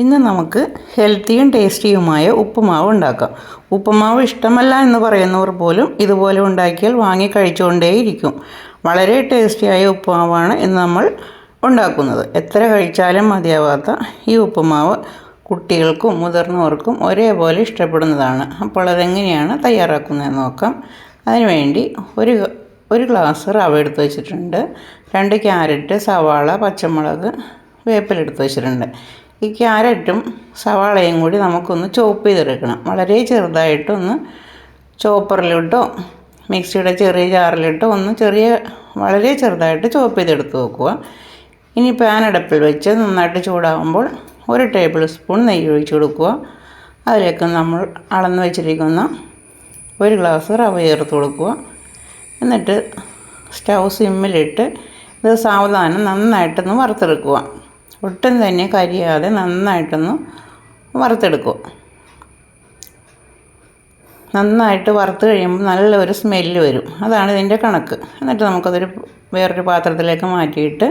ഇന്ന് നമുക്ക് ഹെൽത്തിയും ടേസ്റ്റിയുമായ ഉപ്പുമാവ് ഉണ്ടാക്കാം. ഉപ്പുമാവ് ഇഷ്ടമല്ല എന്ന് പറയുന്നവർ പോലും ഇതുപോലെ ഉണ്ടാക്കിയാൽ വാങ്ങി കഴിച്ചുകൊണ്ടേയിരിക്കും. വളരെ ടേസ്റ്റിയായ ഉപ്പുമാവാണ് ഇന്ന് നമ്മൾ ഉണ്ടാക്കുന്നത്. എത്ര കഴിച്ചാലും മതിയാവാത്ത ഈ ഉപ്പുമാവ് കുട്ടികൾക്കും മുതിർന്നവർക്കും ഒരേപോലെ ഇഷ്ടപ്പെടുന്നതാണ്. അപ്പോൾ അതെങ്ങനെയാണ് തയ്യാറാക്കുന്നതെന്ന് നോക്കാം. അതിനുവേണ്ടി ഒരു ഗ്ലാസ് റവ എടുത്ത് വെച്ചിട്ടുണ്ട്. 2 ക്യാരറ്റ്, സവാള, പച്ചമുളക്, വേപ്പിലെടുത്ത് വെച്ചിട്ടുണ്ട്. ഈ ക്യാരറ്റും സവാളയും കൂടി നമുക്കൊന്ന് ചോപ്പ് ചെയ്തെടുക്കണം. വളരെ ചെറുതായിട്ടൊന്ന് ചോപ്പറിലിട്ടോ മിക്സിയുടെ ചെറിയ ജാറിലിട്ടോ വളരെ ചെറുതായിട്ട് ചോപ്പ് ചെയ്തെടുത്ത് വെക്കുക. ഇനി പാൻ അടുപ്പിൽ വെച്ച് നന്നായിട്ട് ചൂടാകുമ്പോൾ 1 ടേബിൾ സ്പൂൺ നെയ്യ് ഒഴിച്ച് കൊടുക്കുക. അതിലേക്ക് നമ്മൾ അളന്ന് വെച്ചിരിക്കുന്ന 1 ഗ്ലാസ് റവ ചേർത്ത് കൊടുക്കുക. എന്നിട്ട് സ്റ്റൗ സിമ്മിലിട്ട് ഇത് സാവധാനം നന്നായിട്ടൊന്ന് വറുത്തെടുക്കുക. ഒട്ടും തന്നെ കരിയാതെ നന്നായിട്ടൊന്ന് വറുത്തെടുക്കുക. നന്നായിട്ട് വറുത്ത് കഴിയുമ്പോൾ നല്ലൊരു സ്മെല്ല് വരും. അതാണ് ഇതിൻ്റെ കണക്ക്. എന്നിട്ട് നമുക്കതൊരു വേറൊരു പാത്രത്തിലേക്ക് മാറ്റിയിട്ട്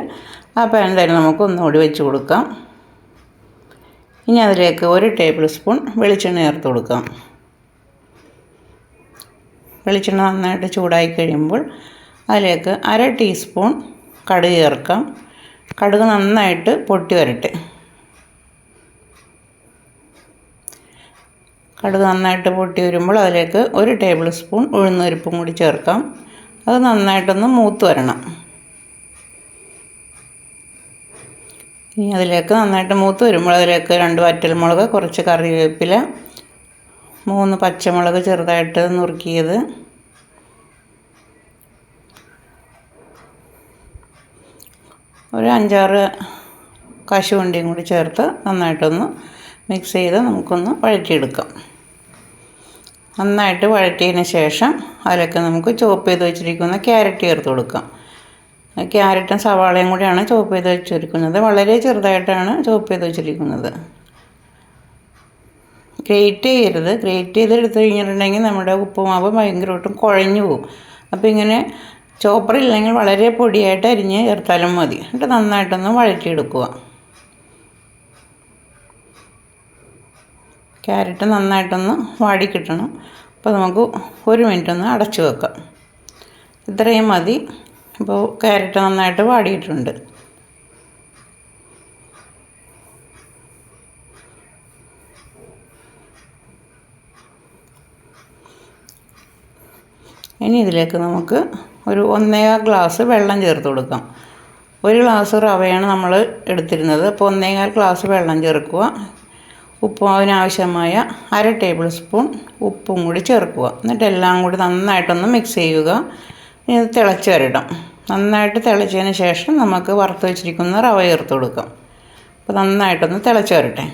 ആ പാൻ തന്നെ നമുക്ക് ഒന്നുകൂടി വെച്ച് കൊടുക്കാം. ഇനി അതിലേക്ക് 1 ടേബിൾ സ്പൂൺ വെളിച്ചെണ്ണ ചേർത്ത് കൊടുക്കാം. വെളിച്ചെണ്ണ നന്നായിട്ട് ചൂടായി കഴിയുമ്പോൾ അതിലേക്ക് 1/2 ടീസ്പൂൺ കടുക് ചേർക്കാം. കടുക് നന്നായിട്ട് പൊട്ടി വരട്ടെ. കടുക് നന്നായിട്ട് പൊട്ടി വരുമ്പോൾ അതിലേക്ക് 1 ടേബിൾ സ്പൂൺ ഉഴുന്നുപരിപ്പും കൂടി ചേർക്കാം. അത് നന്നായിട്ടൊന്ന് മൂത്ത് വരണം. ഇനി അതിലേക്ക് നന്നായിട്ട് മൂത്ത് വരുമ്പോൾ അതിലേക്ക് 2 വറ്റൽമുളക്, കുറച്ച് കറിവേപ്പില, 3 പച്ചമുളക് ചെറുതായിട്ട് നുറുക്കിയത്, ഒരു 5-6 കശുവണ്ടിയും കൂടി ചേർത്ത് നന്നായിട്ടൊന്ന് മിക്സ് ചെയ്ത് നമുക്കൊന്ന് വഴറ്റിയെടുക്കാം. നന്നായിട്ട് വഴറ്റിയതിന് ശേഷം അതിലേക്ക് നമുക്ക് ചോപ്പ് ചെയ്ത് വെച്ചിരിക്കുന്ന ക്യാരറ്റ് ചേർത്ത് കൊടുക്കാം. ക്യാരറ്റും സവാളയും കൂടിയാണ് ചോപ്പ് ചെയ്ത് വെച്ചിരിക്കുന്നത്. വളരെ ചെറുതായിട്ടാണ് ചോപ്പ് ചെയ്ത് വെച്ചിരിക്കുന്നത്. ഗ്രേറ്റ് ചെയ്യരുത്. ഗ്രേറ്റ് ചെയ്തെടുത്ത് കഴിഞ്ഞിട്ടുണ്ടെങ്കിൽ നമ്മുടെ ഉപ്പുമാവ് ഭയങ്കരമായിട്ടും കുഴഞ്ഞു പോകും. അപ്പോൾ ഇങ്ങനെ ചോപ്പറില്ലെങ്കിൽ വളരെ പൊടിയായിട്ട് അരിഞ്ഞ് ചേർത്താലും മതി. എന്നിട്ട് നന്നായിട്ടൊന്ന് വഴറ്റിയെടുക്കുക. ക്യാരറ്റ് നന്നായിട്ടൊന്ന് വാടിക്കിട്ടണം. അപ്പോൾ നമുക്ക് 1 മിനിറ്റ് ഒന്ന് അടച്ചു വെക്കാം. ഇത്രയും മതി. അപ്പോൾ ക്യാരറ്റ് നന്നായിട്ട് വാടിയിട്ടുണ്ട്. ഇനി ഇതിലേക്ക് നമുക്ക് ഒരു 1.25 ഗ്ലാസ് വെള്ളം ചേർത്ത് കൊടുക്കാം. 1 ഗ്ലാസ് റവയാണ് നമ്മൾ എടുത്തിരുന്നത്. അപ്പോൾ 1.25 ഗ്ലാസ് വെള്ളം ചേർക്കുക. ഉപ്പുമാവിന് ആവശ്യമായ 1/2 ടേബിൾ സ്പൂൺ ഉപ്പും കൂടി ചേർക്കുക. എന്നിട്ട് എല്ലാം കൂടി നന്നായിട്ടൊന്ന് മിക്സ് ചെയ്യുക. ഇത് തിളച്ച് വരണം. നന്നായിട്ട് തിളച്ചതിന് ശേഷം നമുക്ക് വറുത്ത് വെച്ചിരിക്കുന്ന റവ ചേർത്ത് കൊടുക്കാം. അപ്പോൾ നന്നായിട്ടൊന്ന് തിളച്ച് വരട്ടെ.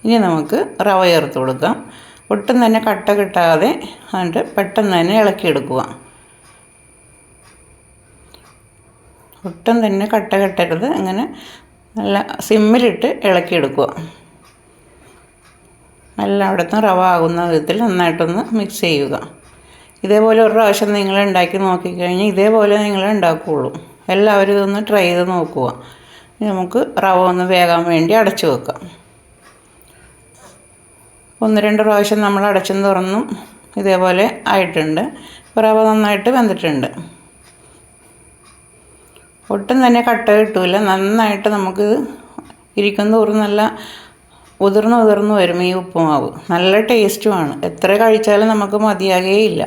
ഇനി നമുക്ക് റവ ചേർത്ത് കൊടുക്കാം. ഒട്ടും തന്നെ കട്ട കിട്ടാതെ എന്നിട്ട് പെട്ടെന്ന് തന്നെ ഇളക്കിയെടുക്കുക. ഒട്ടും തന്നെ കട്ട കെട്ടരുത്. അങ്ങനെ നല്ല സിമ്മിലിട്ട് ഇളക്കിയെടുക്കുക. എല്ലായിടത്തും റവ ആകുന്ന വിധത്തിൽ നന്നായിട്ടൊന്ന് മിക്സ് ചെയ്യുക. ഇതേപോലെ ഒരു പ്രാവശ്യം നിങ്ങൾ ഉണ്ടാക്കി നോക്കിക്കഴിഞ്ഞാൽ ഇതേപോലെ നിങ്ങൾ ഉണ്ടാക്കുകയുള്ളൂ. എല്ലാവരും ഇതൊന്ന് ട്രൈ ചെയ്ത് നോക്കുക. ഇനി നമുക്ക് റവ ഒന്ന് വേകാൻ വേണ്ടി അടച്ചു വെക്കാം. 1-2 പ്രാവശ്യം നമ്മൾ അടച്ചും തുറന്നും ഇതേപോലെ ആയിട്ടുണ്ട്. റവ നന്നായിട്ട് വെന്തിട്ടുണ്ട്. ഒട്ടും തന്നെ കട്ട കിട്ടില്ല. നന്നായിട്ട് നമുക്ക് ഇരിക്കുന്ന തോറും നല്ല ഉതിർന്ന് വരും ഈ ഉപ്പുമാവ്. നല്ല ടേസ്റ്റുമാണ്. എത്ര കഴിച്ചാലും നമുക്ക് മതിയാകുകയില്ല.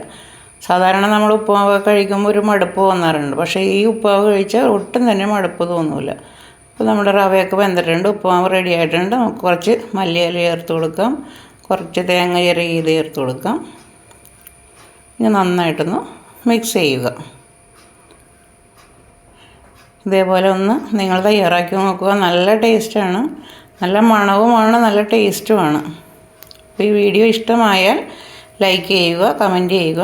സാധാരണ നമ്മൾ ഉപ്പുമാവ് കഴിക്കുമ്പോൾ ഒരു മടുപ്പ് തോന്നാറുണ്ട്. പക്ഷേ ഈ ഉപ്പുമാവ് കഴിച്ചാൽ ഒട്ടും തന്നെ മടുപ്പ് തോന്നില്ല. അപ്പോൾ നമ്മുടെ റവയൊക്കെ വെന്തിട്ടുണ്ട്. ഉപ്പുമാവ് റെഡി ആയിട്ടുണ്ട്. നമുക്ക് കുറച്ച് മല്ലിയില ചേർത്ത് കൊടുക്കാം. കുറച്ച് തേങ്ങ ചിരകിയത് ചേർത്ത് കൊടുക്കാം. ഇനി നന്നായിട്ടൊന്ന് മിക്സ് ചെയ്യുക. ഇതേപോലെ ഒന്ന് നിങ്ങൾ തയ്യാറാക്കി നോക്കുക. നല്ല ടേസ്റ്റാണ്. നല്ല മണവുമാണ്, നല്ല ടേസ്റ്റുമാണ്. അപ്പോൾ ഈ വീഡിയോ ഇഷ്ടമായാൽ ലൈക്ക് ചെയ്യുക, കമൻറ്റ് ചെയ്യുക,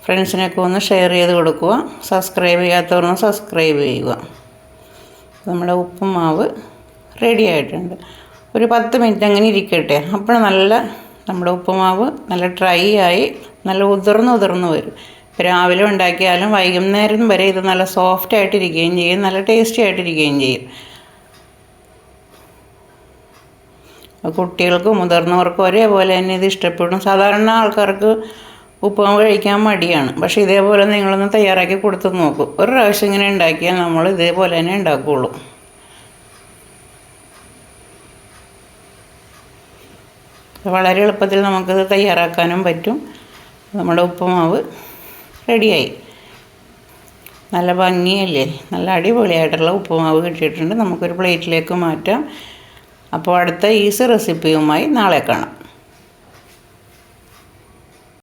ഫ്രണ്ട്സിനൊക്കെ ഒന്ന് ഷെയർ ചെയ്ത് കൊടുക്കുക. സബ്സ്ക്രൈബ് ചെയ്യാത്തവരൊന്ന് സബ്സ്ക്രൈബ് ചെയ്യുക. നമ്മുടെ ഉപ്പുമാവ് റെഡി ആയിട്ടുണ്ട്. ഒരു 10 മിനിറ്റ് അങ്ങനെ ഇരിക്കട്ടെ. അപ്പോൾ നമ്മുടെ ഉപ്പുമാവ് നല്ല ഡ്രൈ ആയി നല്ല ഉതിർന്ന് വരും. രാവിലെ ഉണ്ടാക്കിയാലും വൈകുന്നേരം വരെ ഇത് നല്ല സോഫ്റ്റ് ആയിട്ടിരിക്കുകയും ചെയ്യും. നല്ല ടേസ്റ്റി ആയിട്ടിരിക്കുകയും ചെയ്യും. കുട്ടികൾക്കും മുതിർന്നവർക്കും ഒരേപോലെ തന്നെ ഇത് ഇഷ്ടപ്പെടും. സാധാരണ ആൾക്കാർക്ക് ഉപ്പുമാവ് കഴിക്കാൻ മടിയാണ്. പക്ഷേ ഇതേപോലെ നിങ്ങളൊന്ന് തയ്യാറാക്കി കൊടുത്ത് നോക്കൂ. ഒരു പ്രാവശ്യം ഇങ്ങനെ ഉണ്ടാക്കിയാൽ നമ്മൾ ഇതേപോലെ തന്നെ ഉണ്ടാക്കുകയുള്ളൂ. വളരെ എളുപ്പത്തിൽ നമുക്കിത് തയ്യാറാക്കാനും പറ്റും. നമ്മുടെ ഉപ്പുമാവ് റെഡിയായി. നല്ല ഭംഗിയല്ലേ, നല്ല അടിപൊളിയായിട്ടുള്ള ഉപ്പുമാവ് കിട്ടിയിട്ടുണ്ട്. നമുക്കൊരു പ്ലേറ്റിലേക്ക് മാറ്റാം. അപ്പോൾ അടുത്ത ഈസി റെസിപ്പിയുമായി നാളെ കാണാം.